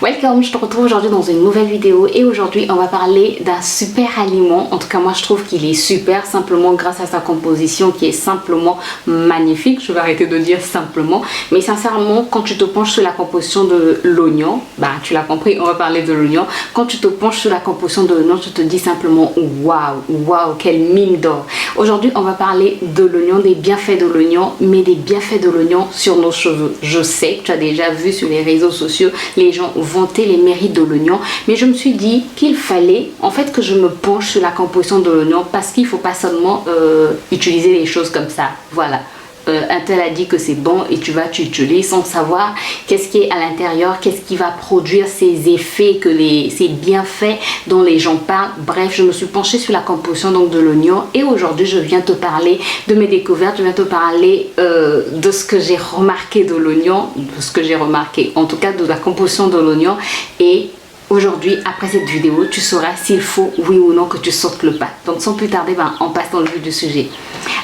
Welcome, je te retrouve aujourd'hui dans une nouvelle vidéo et aujourd'hui on va parler d'un super aliment. En tout cas moi je trouve qu'il est super simplement grâce à sa composition qui est simplement magnifique. Je vais arrêter de dire simplement, mais sincèrement quand tu te penches sur la composition de l'oignon, bah tu l'as compris, on va parler de l'oignon. Quand tu te penches sur la composition de l'oignon, tu te dis simplement waouh, quelle mine d'or. Aujourd'hui on va parler de l'oignon, des bienfaits de l'oignon, mais des bienfaits de l'oignon sur nos cheveux. Je sais que tu as déjà vu sur les réseaux sociaux les gens vanter les mérites de l'oignon, mais je me suis dit qu'il fallait en fait que je me penche sur la composition de l'oignon parce qu'il ne faut pas seulement utiliser les choses comme ça. Voilà. Un tel a dit que c'est bon et tu utilises sans savoir qu'est-ce qui est à l'intérieur, qu'est-ce qui va produire ces effets, ces bienfaits dont les gens parlent. Bref, je me suis penchée sur la composition donc de l'oignon et aujourd'hui je viens te parler de mes découvertes, je viens te parler de ce que j'ai remarqué de l'oignon, en tout cas de la composition de l'oignon. Et aujourd'hui, après cette vidéo, tu sauras s'il faut, oui ou non, que tu sautes le pas. Donc sans plus tarder, on passe dans le vif du sujet.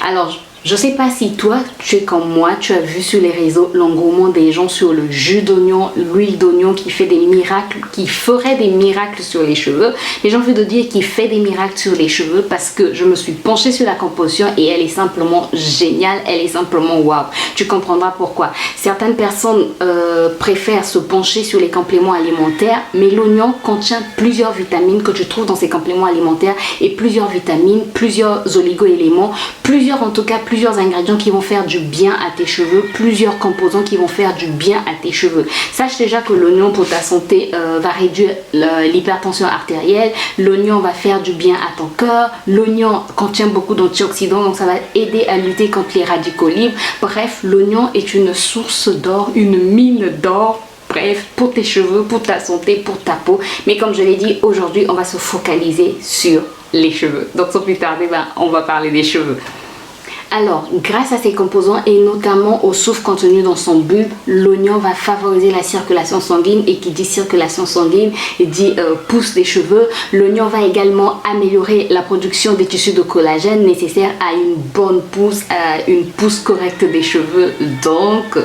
Alors, je ne sais pas si toi, tu es comme moi, tu as vu sur les réseaux l'engouement des gens sur le jus d'oignon, l'huile d'oignon qui fait des miracles, qui ferait des miracles sur les cheveux. Mais j'ai envie de dire qu'il fait des miracles sur les cheveux parce que je me suis penchée sur la composition et elle est simplement géniale, elle est simplement waouh. Tu comprendras pourquoi. Certaines personnes préfèrent se pencher sur les compléments alimentaires, mais l'oignon contient plusieurs vitamines que tu trouves dans ces compléments alimentaires et plusieurs vitamines, plusieurs oligo-éléments, plusieurs ingrédients qui vont faire du bien à tes cheveux, plusieurs composants qui vont faire du bien à tes cheveux. Sache déjà que l'oignon pour ta santé va réduire l'hypertension artérielle, l'oignon va faire du bien à ton cœur, l'oignon contient beaucoup d'antioxydants donc ça va aider à lutter contre les radicaux libres. Bref, l'oignon est une source d'or, une mine d'or. Bref, pour tes cheveux, pour ta santé, pour ta peau. Mais comme je l'ai dit, aujourd'hui, on va se focaliser sur les cheveux. Donc sans plus tarder, on va parler des cheveux. Alors, grâce à ses composants et notamment au soufre contenu dans son bulbe, l'oignon va favoriser la circulation sanguine et qui dit circulation sanguine dit pousse des cheveux. L'oignon va également améliorer la production des tissus de collagène nécessaires à une bonne pousse, à une pousse correcte des cheveux. Donc,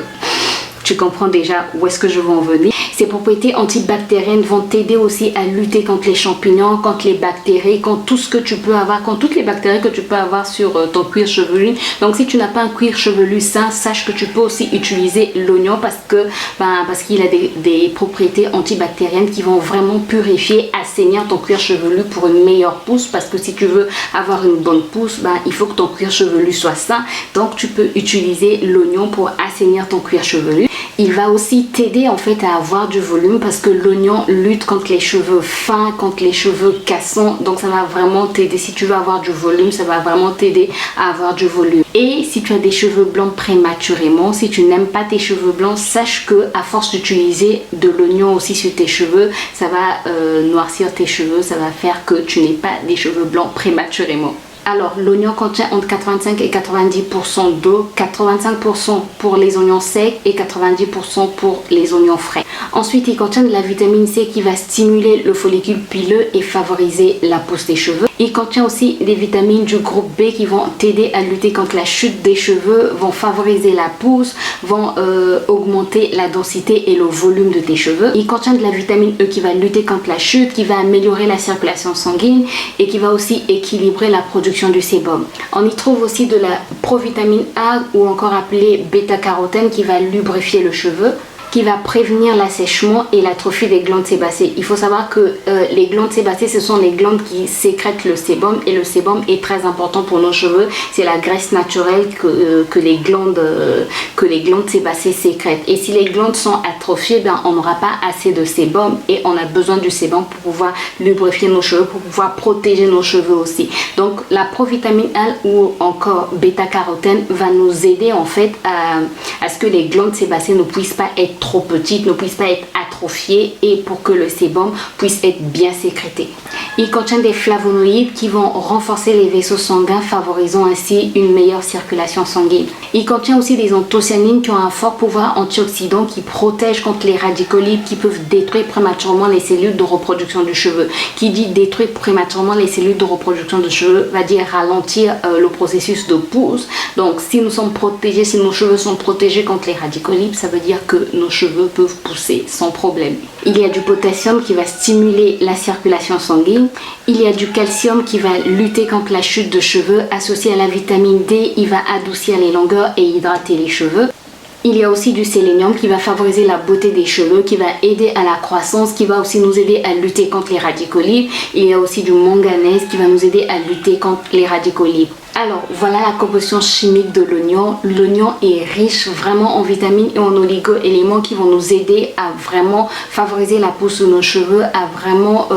tu comprends déjà où est-ce que je veux en venir. Ces propriétés antibactériennes vont t'aider aussi à lutter contre les champignons, contre les bactéries, contre tout ce que tu peux avoir, contre toutes les bactéries que tu peux avoir sur ton cuir chevelu. Donc si tu n'as pas un cuir chevelu sain, sache que tu peux aussi utiliser l'oignon parce qu'il a des propriétés antibactériennes qui vont vraiment purifier, assainir ton cuir chevelu pour une meilleure pousse. Parce que si tu veux avoir une bonne pousse, il faut que ton cuir chevelu soit sain. Donc tu peux utiliser l'oignon pour assainir ton cuir chevelu. Il va aussi t'aider en fait à avoir du volume parce que l'oignon lutte contre les cheveux fins, contre les cheveux cassants. Donc ça va vraiment t'aider. Si tu veux avoir du volume, ça va vraiment t'aider à avoir du volume. Et si tu as des cheveux blancs prématurément, si tu n'aimes pas tes cheveux blancs, sache que à force d'utiliser de l'oignon aussi sur tes cheveux, ça va noircir tes cheveux, ça va faire que tu n'aies pas des cheveux blancs prématurément. Alors, l'oignon contient entre 85 et 90% d'eau, 85% pour les oignons secs et 90% pour les oignons frais. Ensuite, il contient de la vitamine C qui va stimuler le follicule pileux et favoriser la pousse des cheveux. Il contient aussi des vitamines du groupe B qui vont t'aider à lutter contre la chute des cheveux, vont favoriser la pousse, vont augmenter la densité et le volume de tes cheveux. Il contient de la vitamine E qui va lutter contre la chute, qui va améliorer la circulation sanguine et qui va aussi équilibrer la production du sébum. On y trouve aussi de la provitamine A ou encore appelée bêta-carotène qui va lubrifier le cheveu, qui va prévenir l'assèchement et l'atrophie des glandes sébacées. Il faut savoir que les glandes sébacées, ce sont les glandes qui sécrètent le sébum et le sébum est très important pour nos cheveux. C'est la graisse naturelle que les glandes sébacées sécrètent. Et si les glandes sont atrophiées, on n'aura pas assez de sébum et on a besoin du sébum pour pouvoir lubrifier nos cheveux, pour pouvoir protéger nos cheveux aussi. Donc la provitamine A ou encore bêta-carotène va nous aider en fait à ce que les glandes sébacées ne puissent pas être trop petites, ne puissent pas être atrophiées et pour que le sébum puisse être bien sécrété. Il contient des flavonoïdes qui vont renforcer les vaisseaux sanguins, favorisant ainsi une meilleure circulation sanguine. Il contient aussi des anthocyanines qui ont un fort pouvoir antioxydant qui protège contre les radicaux libres qui peuvent détruire prématurément les cellules de reproduction du cheveu. Qui dit détruire prématurément les cellules de reproduction du cheveu va dire ralentir le processus de pousse. Donc si nous sommes protégés, si nos cheveux sont protégés contre les radicaux libres, ça veut dire que nos cheveux peuvent pousser sans problème. problème. Il y a du potassium qui va stimuler la circulation sanguine. Il y a du calcium qui va lutter contre la chute de cheveux. Associé à la vitamine D, il va adoucir les longueurs et hydrater les cheveux. Il y a aussi du sélénium qui va favoriser la beauté des cheveux, qui va aider à la croissance, qui va aussi nous aider à lutter contre les radicaux libres. Il y a aussi du manganèse qui va nous aider à lutter contre les radicaux libres. Alors voilà la composition chimique de l'oignon. L'oignon est riche vraiment en vitamines et en oligo-éléments qui vont nous aider à vraiment favoriser la pousse de nos cheveux, à vraiment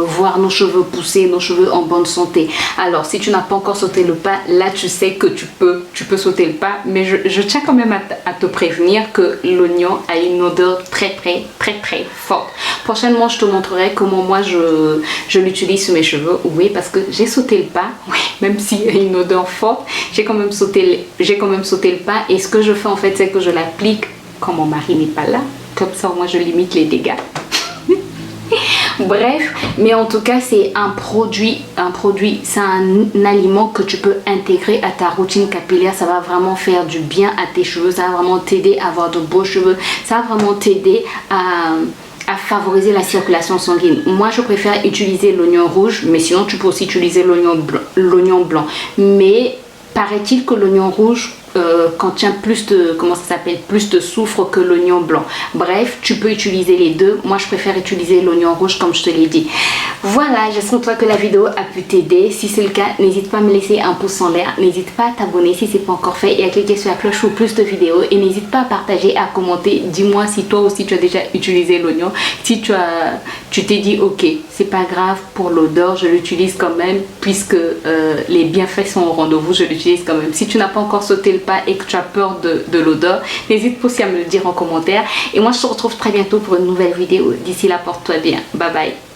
voir nos cheveux pousser, nos cheveux en bonne santé. Alors si tu n'as pas encore sauté le pas, là tu sais que tu peux sauter le pas, mais je tiens quand même à te prévenir que l'oignon a une odeur très forte. Prochainement je te montrerai comment moi je l'utilise sur mes cheveux. Oui, parce que j'ai sauté le pas, oui, même s'il y a une odeur forte, j'ai quand même sauté le pas. Et ce que je fais en fait, c'est que je l'applique quand mon mari n'est pas là, comme ça moi je limite les dégâts. Bref, mais en tout cas c'est un produit, c'est un aliment que tu peux intégrer à ta routine capillaire. Ça va vraiment faire du bien à tes cheveux, ça va vraiment t'aider à avoir de beaux cheveux, ça va vraiment t'aider à favoriser la circulation sanguine. Moi je préfère utiliser l'oignon rouge, mais sinon tu peux aussi utiliser l'oignon blanc. Mais paraît-il que l'oignon rouge contient plus de soufre que l'oignon blanc. Bref, tu peux utiliser les deux. Moi je préfère utiliser l'oignon rouge comme je te l'ai dit. Voilà, j'espère que la vidéo a pu t'aider. Si c'est le cas, n'hésite pas à me laisser un pouce en l'air, n'hésite pas à t'abonner si c'est pas encore fait et à cliquer sur la cloche pour plus de vidéos, et n'hésite pas à partager, à commenter. Dis-moi si toi aussi tu as déjà utilisé l'oignon, si tu t'es dit ok, c'est pas grave pour l'odeur, je l'utilise quand même puisque les bienfaits sont au rendez-vous, je l'utilise quand même. Si tu n'as pas encore sauté le pas et que tu as peur de l'odeur, n'hésite pas aussi à me le dire en commentaire, et moi je te retrouve très bientôt pour une nouvelle vidéo. D'ici là, porte-toi bien, bye bye.